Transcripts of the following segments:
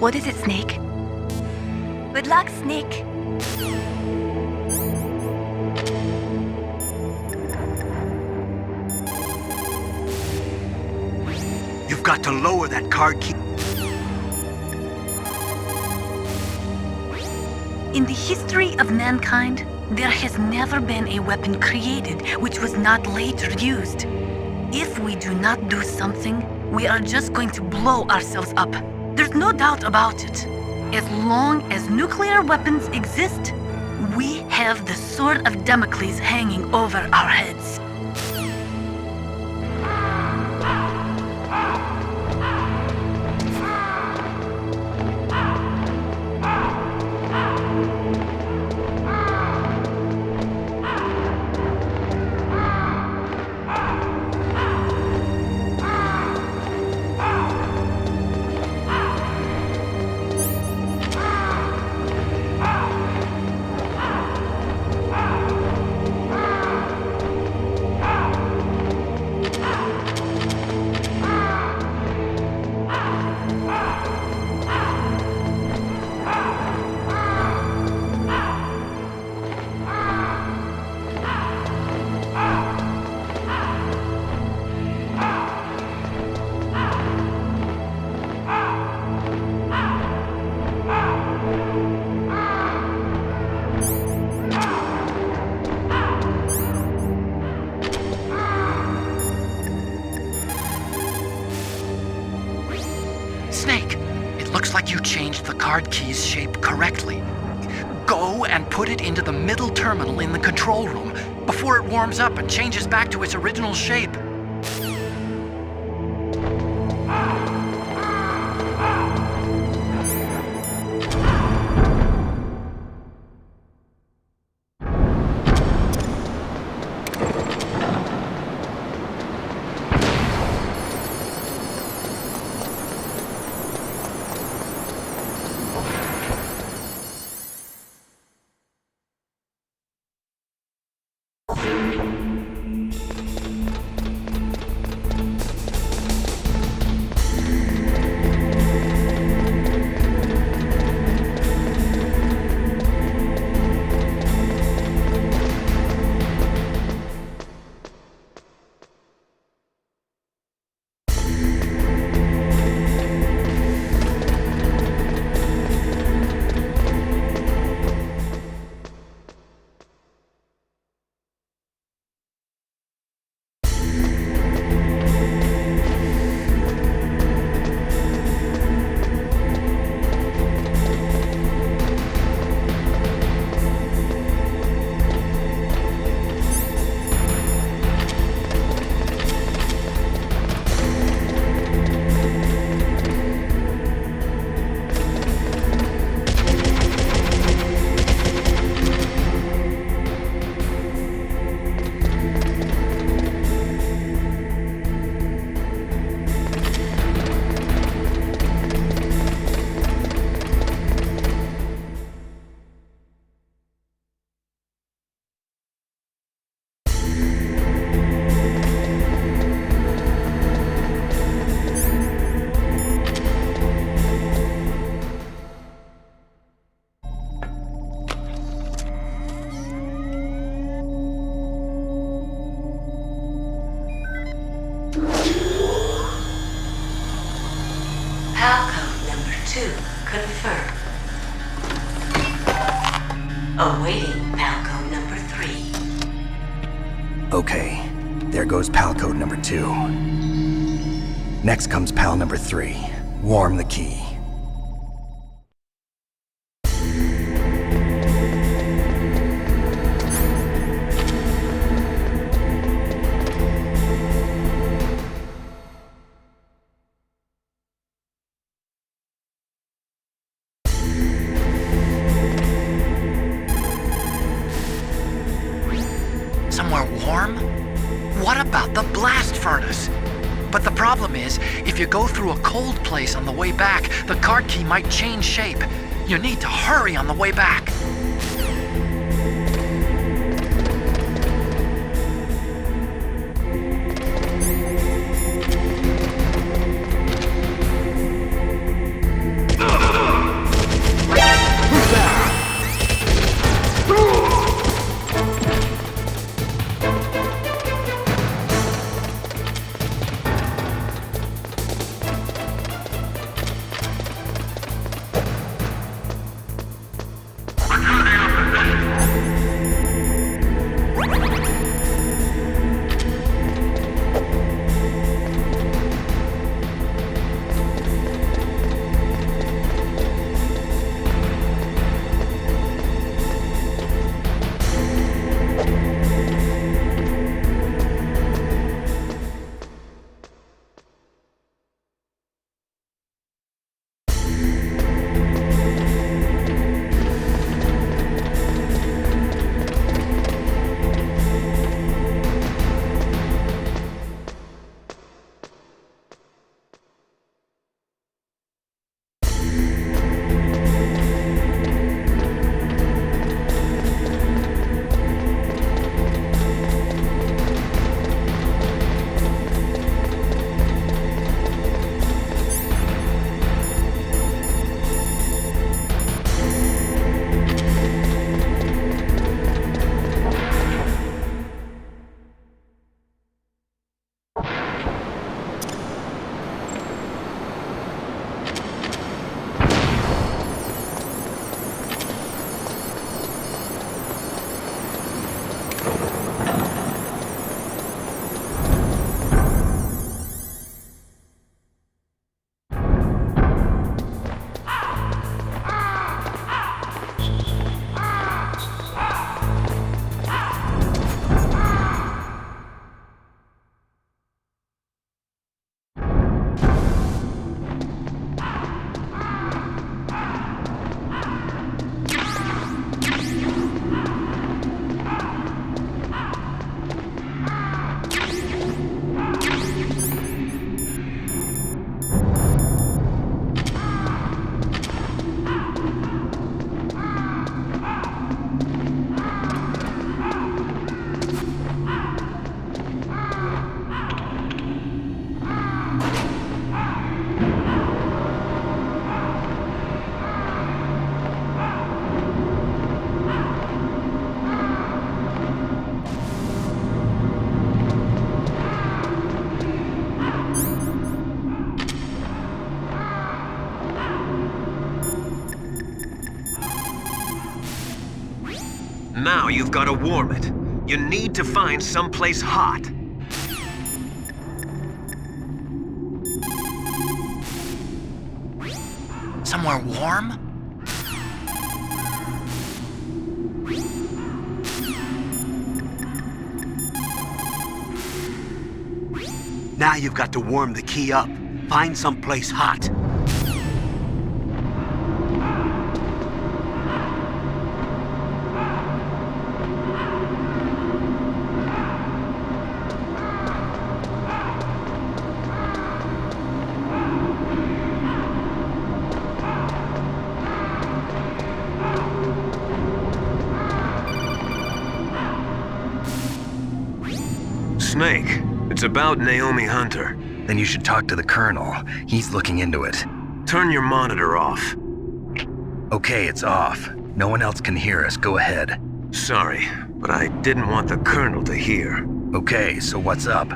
What is it, Snake? Good luck, Snake. You've got to lower that card key. In the history of mankind, there has never been a weapon created which was not later used. If we do not do something, we are just going to blow ourselves up. There's no doubt about it. As long as nuclear weapons exist, we have the sword of Damocles hanging over our heads. Snake, it looks like you changed the card key's shape correctly. Go and put it into the middle terminal in the control room before it warms up and changes back to its original shape. Code number 2 confirmed. Awaiting code number 3. Okay, there goes PAL code number 2. Next comes PAL number 3. Warm the key. Somewhere warm? What about the blast furnace? But the problem is, if you go through a cold place on the way back, the card key might change shape. You need to hurry on the way back. Now you've got to warm it. You need to find someplace hot. Somewhere warm? Now you've got to warm the key up. Find someplace hot. Snake, it's about Naomi Hunter. Then you should talk to the Colonel. He's looking into it. Turn your monitor off. Okay, it's off. No one else can hear us. Go ahead. Sorry, but I didn't want the Colonel to hear. Okay, so what's up?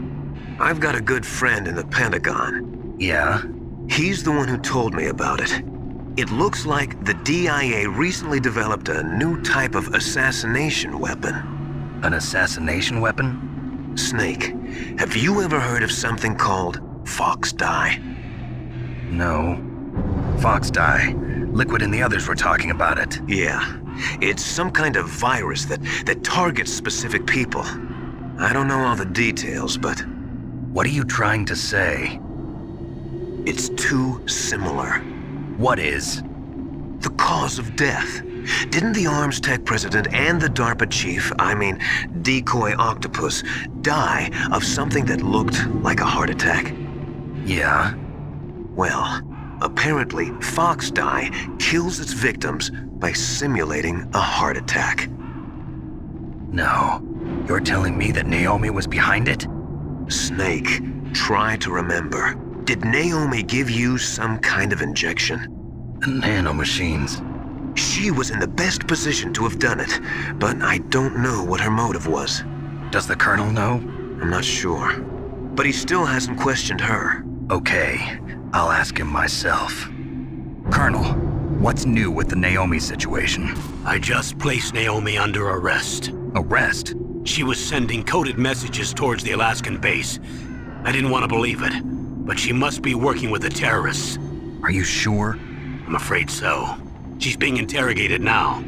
I've got a good friend in the Pentagon. Yeah? He's the one who told me about it. It looks like the DIA recently developed a new type of assassination weapon. An assassination weapon? Snake, have you ever heard of something called Fox Dye? No. Fox dye. Liquid and the others were talking about it. Yeah, it's some kind of virus that targets specific people. I don't know all the details, but What are you trying to say? it's too similar. What is? The cause of death. Didn't the Arms Tech president and the DARPA chief, Decoy Octopus, die of something that looked like a heart attack? Yeah? Well, apparently Fox Dye kills its victims by simulating a heart attack. No. You're telling me that Naomi was behind it? Snake, try to remember. Did Naomi give you some kind of injection? Nanomachines. She was in the best position to have done it, but I don't know what her motive was. Does the Colonel know? I'm not sure. But he still hasn't questioned her. Okay, I'll ask him myself. Colonel, what's new with the Naomi situation? I just placed Naomi under arrest. Arrest? She was sending coded messages towards the Alaskan base. I didn't want to believe it, but she must be working with the terrorists. Are you sure? I'm afraid so. She's being interrogated now.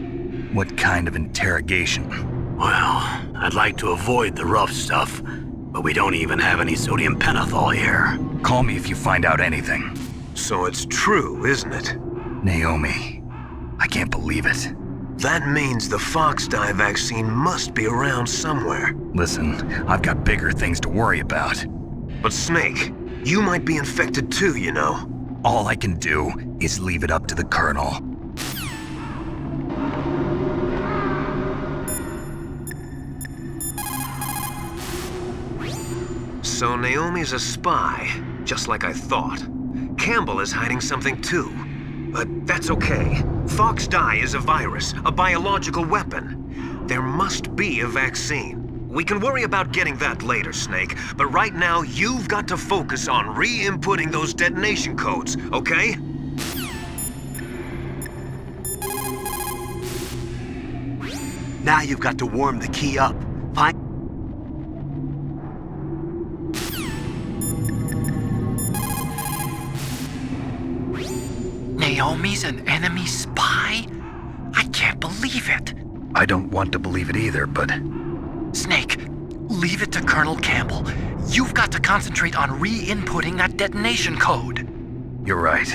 What kind of interrogation? Well, I'd like to avoid the rough stuff, but we don't even have any sodium pentothal here. Call me if you find out anything. So it's true, isn't it? Naomi. I can't believe it. That means the Fox Dye vaccine must be around somewhere. Listen, I've got bigger things to worry about. But Snake, you might be infected too, you know. All I can do is leave it up to the Colonel. So Naomi's a spy, just like I thought. Campbell is hiding something too. But that's okay. Fox Dye is a virus, a biological weapon. There must be a vaccine. We can worry about getting that later, Snake, but right now you've got to focus on re-inputting those detonation codes, okay? Now you've got to warm the key up. Find Naomi's an enemy spy? I can't believe it. I don't want to believe it either, but Snake, leave it to Colonel Campbell. You've got to concentrate on re-inputting that detonation code. you're right.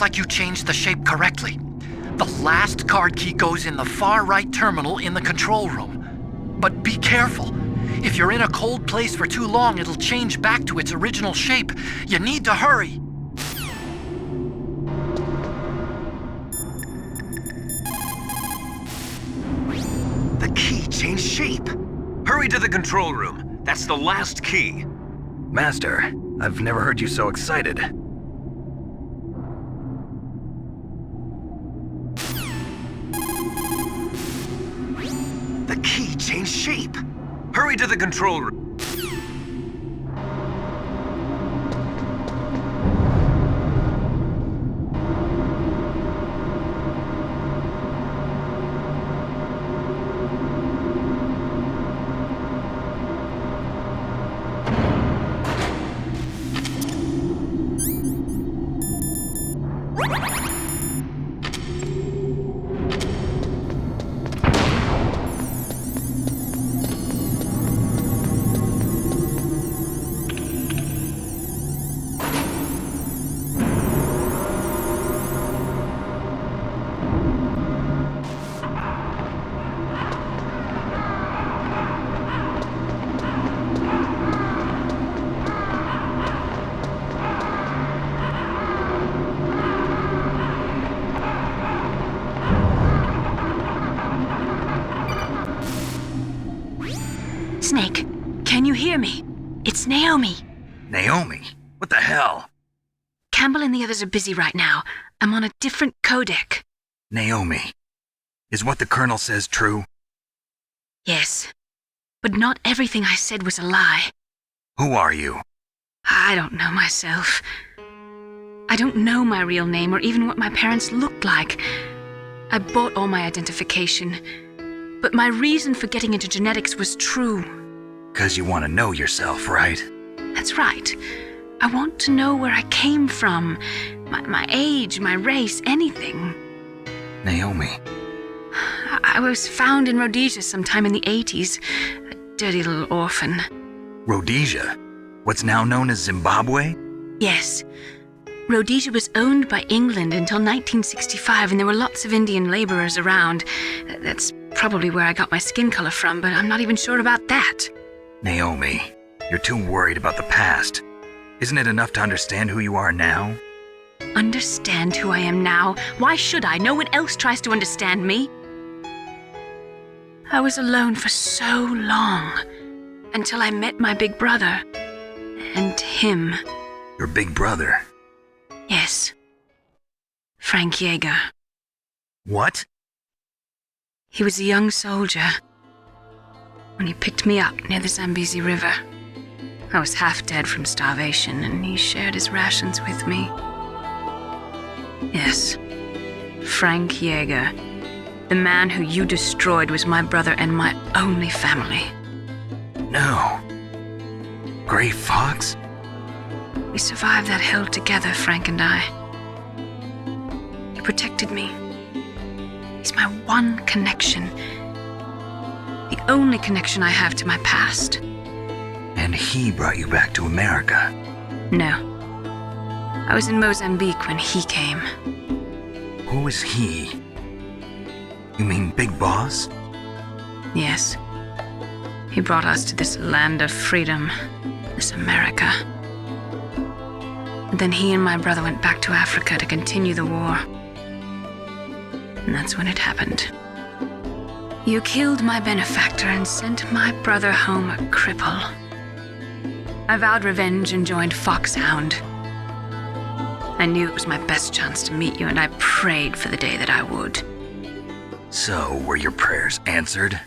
looks like you changed the shape correctly. The last card key goes in the far right terminal in the control room. But be careful. If you're in a cold place for too long, it'll change back to its original shape. You need to hurry. The key changed shape. Hurry to the control room. That's the last key. Master, I've never heard you so excited. The key changed shape. Hurry to the control room. Snake, can you hear me? It's Naomi. Naomi? What the hell? Campbell and the others are busy right now. I'm on a different codec. Naomi, is what the Colonel says true? Yes, but not everything I said was a lie. Who are you? I don't know myself. I don't know my real name or even what my parents looked like. I bought all my identification, but my reason for getting into genetics was true. 'Cause you want to know yourself, right? That's right. I want to know where I came from, my age, my race, anything. Naomi. I was found in Rhodesia sometime in the 80s, a dirty little orphan. Rhodesia? What's now known as Zimbabwe? Yes. Rhodesia was owned by England until 1965, and there were lots of Indian laborers around. That's probably where I got my skin color from, but I'm not even sure about that. Naomi, you're too worried about the past. Isn't it enough to understand who you are now? Understand who I am now? Why should I? No one else tries to understand me. I was alone for so long, until I met my big brother. And him. Your big brother? Yes. Frank Yeager. What? He was a young soldier when he picked me up near the Zambezi River. I was half dead from starvation, and he shared his rations with me. Yes, Frank Yeager. The man who you destroyed was my brother and my only family. No. Gray Fox? We survived that hell together, Frank and I. He protected me. He's my one connection. The only connection I have to my past. And he brought you back to America? No. I was in Mozambique when he came. Who is he? You mean Big Boss? Yes. He brought us to this land of freedom, this America. And then he and my brother went back to Africa to continue the war. And that's when it happened. You killed my benefactor and sent my brother home a cripple. I vowed revenge and joined Foxhound. I knew it was my best chance to meet you, and I prayed for the day that I would. So, were your prayers answered?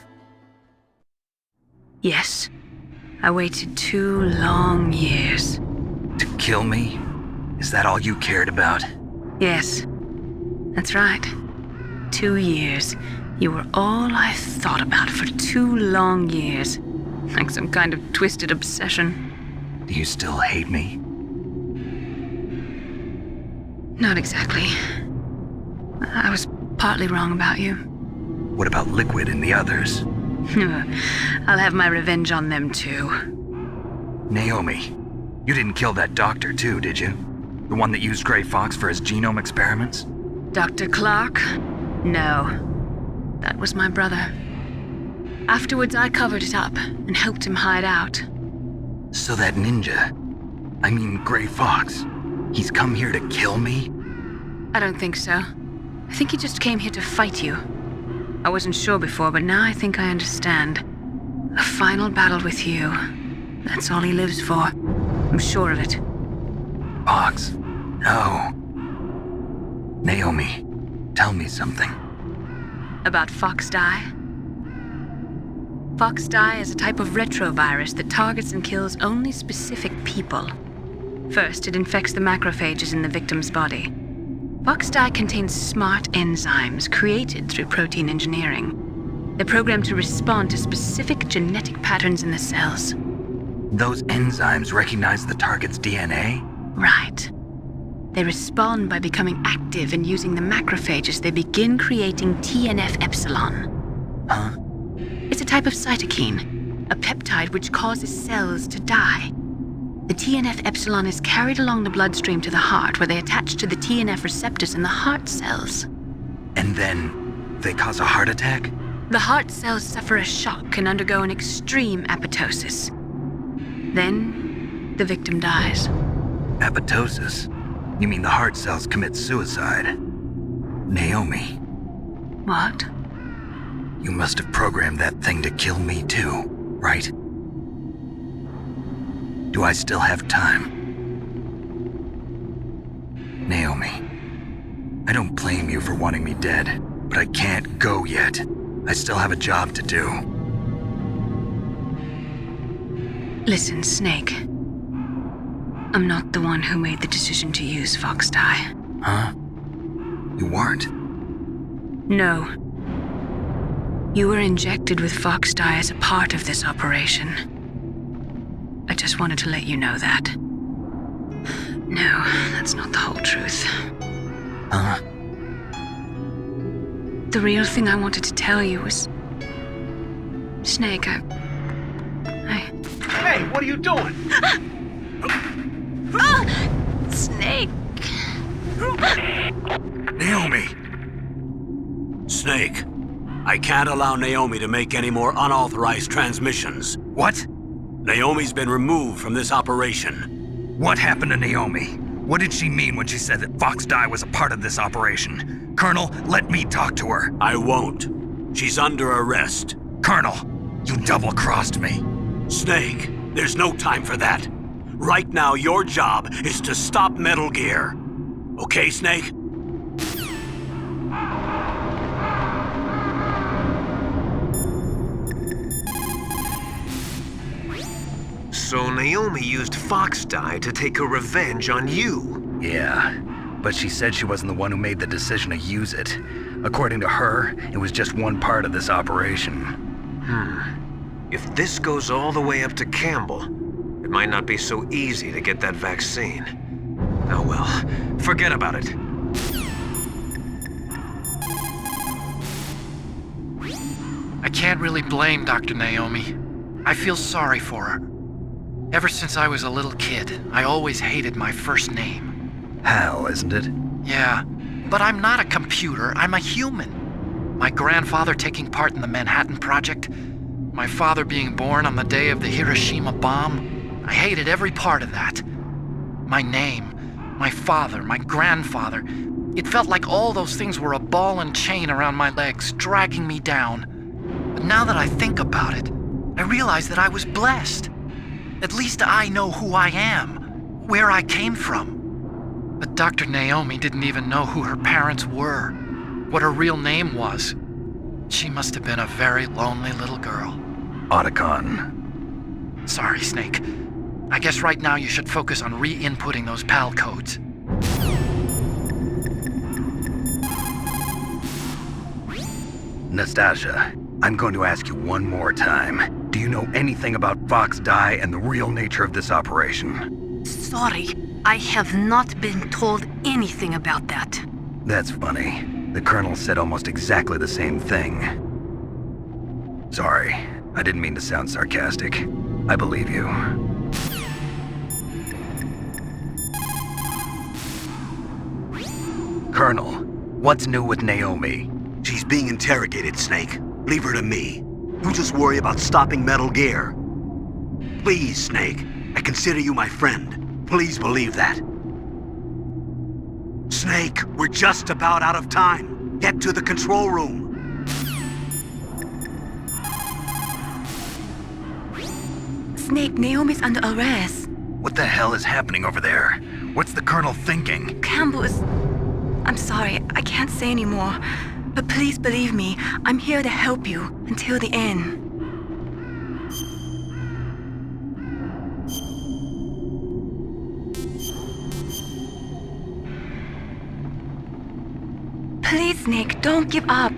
Yes. I waited 2 long years. To kill me? Is that all you cared about? Yes. That's right. 2 years. You were all I thought about for 2 long years. Like some kind of twisted obsession. Do you still hate me? Not exactly. I was partly wrong about you. What about Liquid and the others? I'll have my revenge on them too. Naomi, you didn't kill that doctor too, did you? The one that used Gray Fox for his genome experiments? Dr. Clark? No. That was my brother. Afterwards, I covered it up and helped him hide out. So that ninja, I mean Gray Fox, he's come here to kill me? I don't think so. I think he just came here to fight you. I wasn't sure before, but now I think I understand. A final battle with you. That's all he lives for. I'm sure of it. Fox? No. Naomi, tell me something. About Fox Die? Fox Die is a type of retrovirus that targets and kills only specific people. First, it infects the macrophages in the victim's body. Fox Die contains smart enzymes created through protein engineering. They're programmed to respond to specific genetic patterns in the cells. Those enzymes recognize the target's DNA? Right. They respond by becoming active and using the macrophages. They begin creating TNF-epsilon. Huh? It's a type of cytokine, a peptide which causes cells to die. The TNF-epsilon is carried along the bloodstream to the heart, where they attach to the TNF receptors in the heart cells. And then they cause a heart attack? The heart cells suffer a shock and undergo an extreme apoptosis. Then, the victim dies. Apoptosis? You mean the heart cells commit suicide? Naomi, What? you must have programmed that thing to kill me too, right? Do I still have time? Naomi, I don't blame you for wanting me dead, but I can't go yet. I still have a job to do. Listen, Snake. I'm not the one who made the decision to use Fox Die. Huh? You weren't? No. You were injected with Fox Die as a part of this operation. I just wanted to let you know that. No, that's not the whole truth. Huh? The real thing I wanted to tell you was... Snake, I... Hey, what are you doing? Snake! Naomi! Snake, I can't allow Naomi to make any more unauthorized transmissions. What? Naomi's been removed from this operation. What happened to Naomi? What did she mean when she said that Fox Die was a part of this operation? Colonel, let me talk to her. I won't. She's under arrest. Colonel, you double-crossed me. Snake, there's no time for that. Right now, your job is to stop Metal Gear. Okay, Snake? So Naomi used Fox Die to take her revenge on you. Yeah, but she said she wasn't the one who made the decision to use it. According to her, it was just one part of this operation. If this goes all the way up to Campbell, it might not be so easy to get that vaccine. Oh well, forget about it. I can't really blame Dr. Naomi. I feel sorry for her. Ever since I was a little kid, I always hated my first name. Hal, isn't it? Yeah, but I'm not a computer, I'm a human. My grandfather taking part in the Manhattan Project, my father being born on the day of the Hiroshima bomb, I hated every part of that. My name, my father, my grandfather, it felt like all those things were a ball and chain around my legs, dragging me down. But now that I think about it, I realize that I was blessed. At least I know who I am, where I came from. But Dr. Naomi didn't even know who her parents were, what her real name was. She must have been a very lonely little girl. Otacon. Sorry, Snake. I guess right now you should focus on re-inputting those PAL codes. Nastasia, I'm going to ask you one more time. Do you know anything about Fox Die and the real nature of this operation? Sorry, I have not been told anything about that. That's funny. The Colonel said almost exactly the same thing. Sorry, I didn't mean to sound sarcastic. I believe you. Colonel, what's new with Naomi? She's being interrogated, Snake. Leave her to me. You just worry about stopping Metal Gear. Please, Snake. I consider you my friend. Please believe that. Snake, we're just about out of time. Get to the control room. Snake, Naomi's under arrest. What the hell is happening over there? What's the Colonel thinking? Campbell is... I'm sorry, I can't say anymore. But please believe me, I'm here to help you until the end. Please, Snake, don't give up.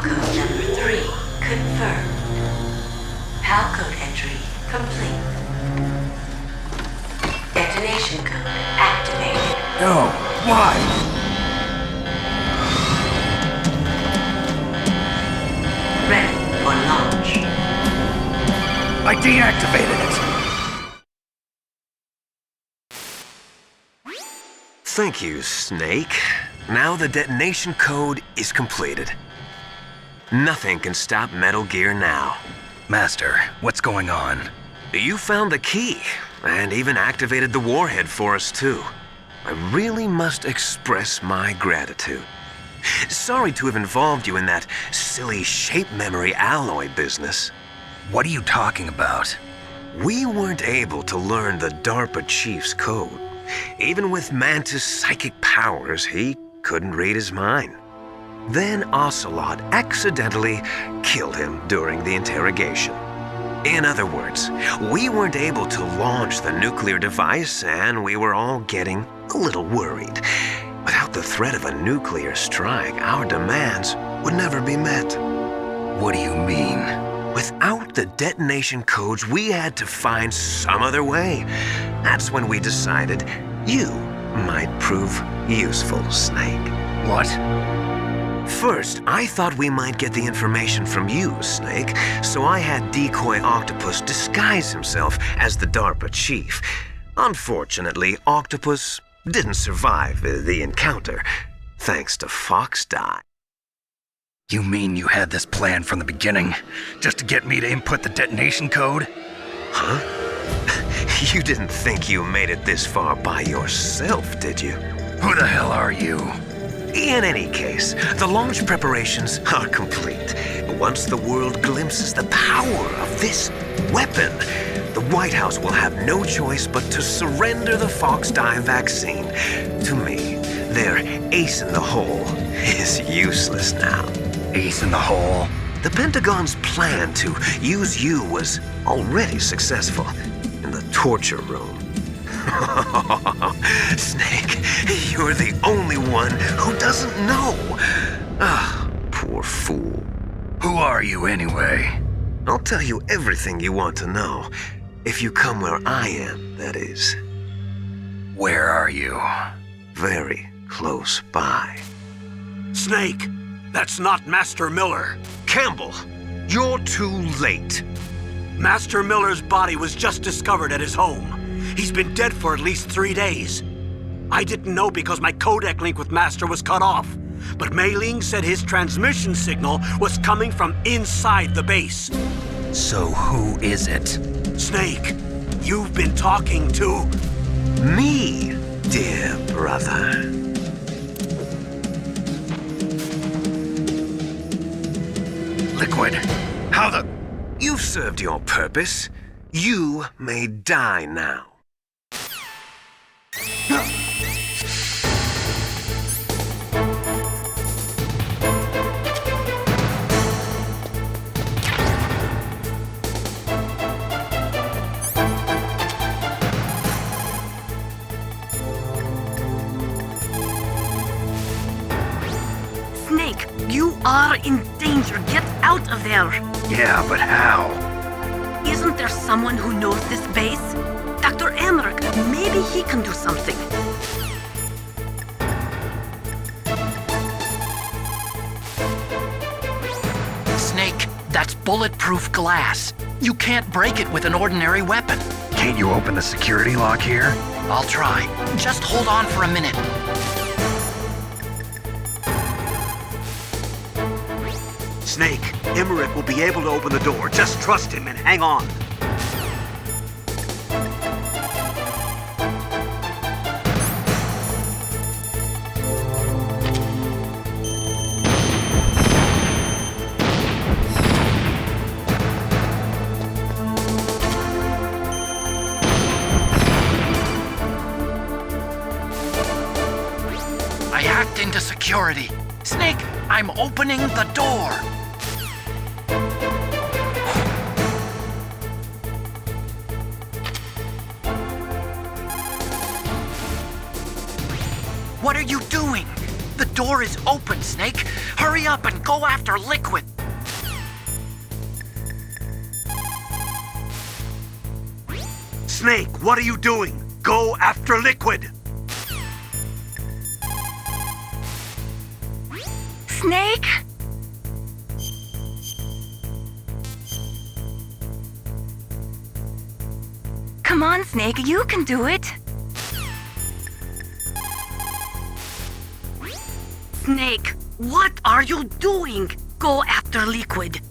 Code number 3 confirmed. PAL code entry complete. Detonation code activated. No, why? Ready for launch. I deactivated it. Thank you, Snake. Now the detonation code is completed. Nothing can stop Metal Gear now. Master, what's going on? You found the key, and even activated the warhead for us, too. I really must express my gratitude. Sorry to have involved you in that silly shape memory alloy business. What are you talking about? We weren't able to learn the DARPA chief's code. Even with Mantis' psychic powers, he couldn't read his mind. Then Ocelot accidentally killed him during the interrogation. In other words, we weren't able to launch the nuclear device, and we were all getting a little worried. Without the threat of a nuclear strike, our demands would never be met. What do you mean? Without the detonation codes, we had to find some other way. That's when we decided you might prove useful, Snake. What? First, I thought we might get the information from you, Snake, so I had Decoy Octopus disguise himself as the DARPA chief. Unfortunately, Octopus didn't survive the encounter, thanks to Fox Die. You mean you had this plan from the beginning, just to get me to input the detonation code? Huh? You didn't think you made it this far by yourself, did you? Who the hell are you? In any case, the launch preparations are complete. Once the world glimpses the power of this weapon, the White House will have no choice but to surrender the Fox Die vaccine to me. Their ace in the hole is useless now. Ace in the hole? The Pentagon's plan to use you was already successful in the torture room. Snake, you're the only one who doesn't know. Ah, poor fool. Who are you anyway? I'll tell you everything you want to know. If you come where I am, that is. Where are you? Very close by. Snake, that's not Master Miller. Campbell, you're too late. Master Miller's body was just discovered at his home. He's been dead for at least 3 days. I didn't know because my codec link with Master was cut off. But Mei Ling said his transmission signal was coming from inside the base. So who is it? Snake, you've been talking to... Me, dear brother. Liquid, how the... You've served your purpose. You may die now. Snake, you are in danger. Get out of there. Yeah, but how? Isn't there someone who knows this base? Dr. Emmerich, maybe he can do something. Snake, that's bulletproof glass. You can't break it with an ordinary weapon. Can't you open the security lock here? I'll try. Just hold on for a minute. Snake, Emmerich will be able to open the door. Just trust him and hang on. I hacked into security. Snake, I'm opening the door. What are you doing? The door is open, Snake. Hurry up and go after Liquid. Snake, what are you doing? Go after Liquid! Snake? Come on, Snake, you can do it. Snake, what are you doing? Go after Liquid.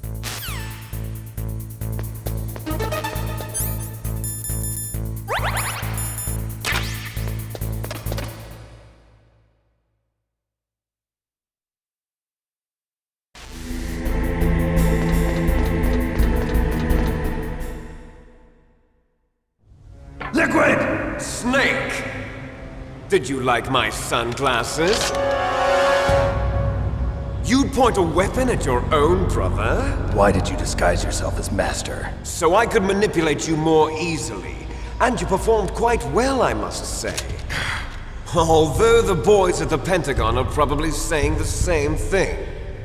Liquid! Snake! Did you like my sunglasses? You'd point a weapon at your own brother? Why did you disguise yourself as Master? So I could manipulate you more easily. And you performed quite well, I must say. Although the boys at the Pentagon are probably saying the same thing.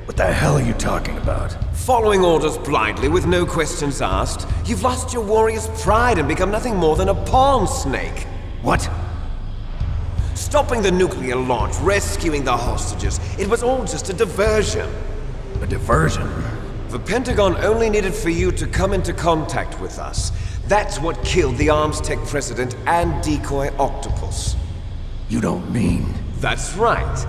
What the hell are you talking about? Following orders blindly with no questions asked, you've lost your warrior's pride and become nothing more than a pawn, Snake. What? Stopping the nuclear launch, rescuing the hostages, it was all just a diversion. A diversion? The Pentagon only needed for you to come into contact with us. That's what killed the Armstech president and decoy octopus. You don't mean... That's right.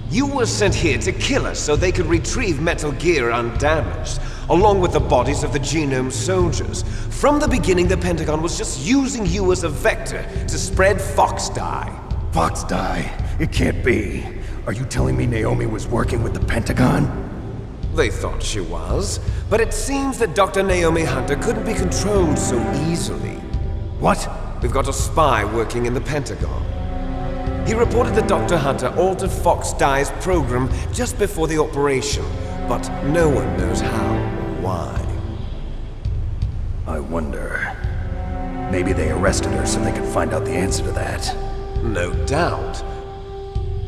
You were sent here to kill us so they could retrieve Metal Gear undamaged, along with the bodies of the Genome soldiers. From the beginning, the Pentagon was just using you as a vector to spread Fox dye. Fox dye? It can't be. Are you telling me Naomi was working with the Pentagon? They thought she was, but it seems that Dr. Naomi Hunter couldn't be controlled so easily. What? We've got a spy working in the Pentagon. He reported that Dr. Hunter altered Fox Dye's program just before the operation, but no one knows how or why. I wonder... Maybe they arrested her so they could find out the answer to that. No doubt.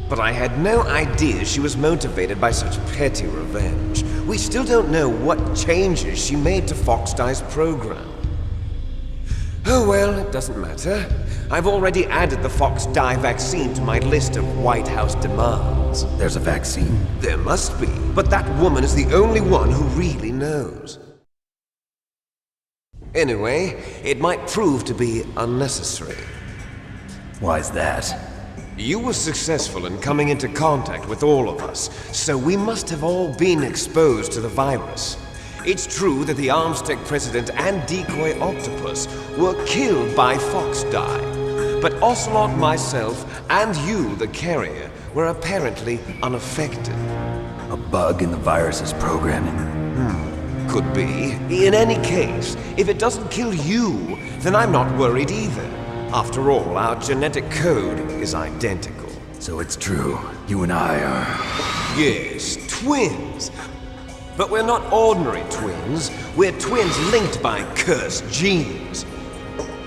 But I had no idea she was motivated by such petty revenge. We still don't know what changes she made to Fox Dye's program. Oh well, it doesn't matter. I've already added the Fox Dye vaccine to my list of White House demands. There's a vaccine? There must be, but that woman is the only one who really knows. Anyway, it might prove to be unnecessary. Why's that? You were successful in coming into contact with all of us, so we must have all been exposed to the virus. It's true that the Armstech president and decoy octopus were killed by Fox Dye, but Ocelot, myself, and you, the carrier, were apparently unaffected. A bug in the virus's programming? Could be. In any case, if it doesn't kill you, then I'm not worried either. After all, our genetic code is identical. So it's true, you and I are... Yes, twins. But we're not ordinary twins. We're twins linked by cursed genes.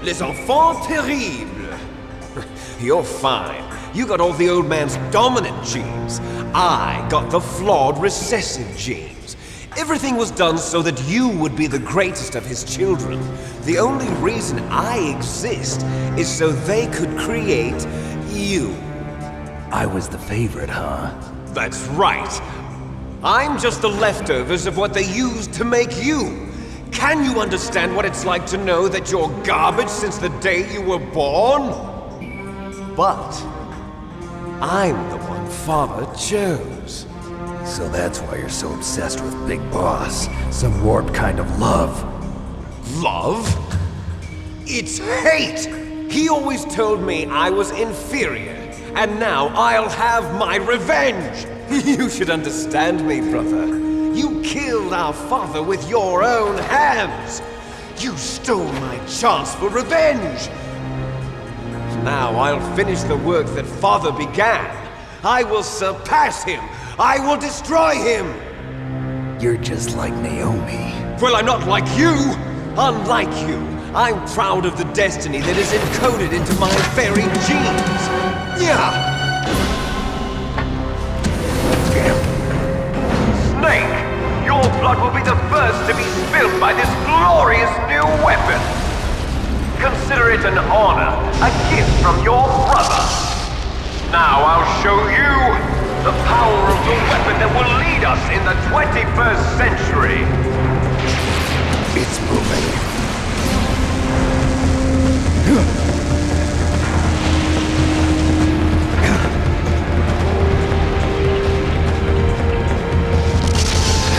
Les enfants terribles. You're fine. You got all the old man's dominant genes. I got the flawed recessive genes. Everything was done so that you would be the greatest of his children. The only reason I exist is so they could create you. I was the favorite, huh? That's right. I'm just the leftovers of what they used to make you. Can you understand what it's like to know that you're garbage since the day you were born? But I'm the one Father chose. So that's why you're so obsessed with Big Boss. Some warped kind of love. Love? It's hate! He always told me I was inferior, and now I'll have my revenge! You should understand me, brother. You killed our father with your own hands! You stole my chance for revenge! Now I'll finish the work that Father began. I will surpass him! I will destroy him! You're just like Naomi. Well, I'm not like you! Unlike you, I'm proud of the destiny that is encoded into my very genes! Yeah! Snake! Your blood will be the first to be spilled by this glorious new weapon! Consider it an honor, a gift from your brother! Now I'll show you the power of the weapon that will lead us in the 21st century! It's moving.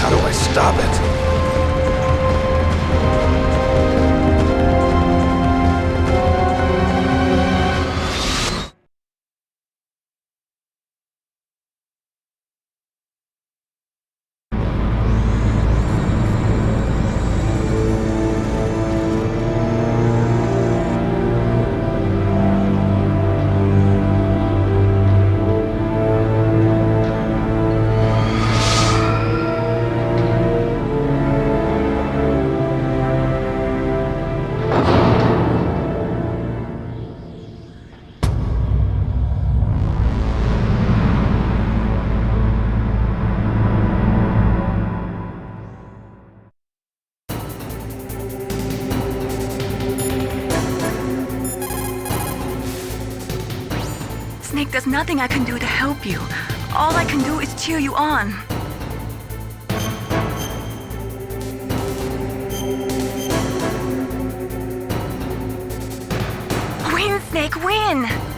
How do I stop it? Snake, there's nothing I can do to help you. All I can do is cheer you on. Snake, win!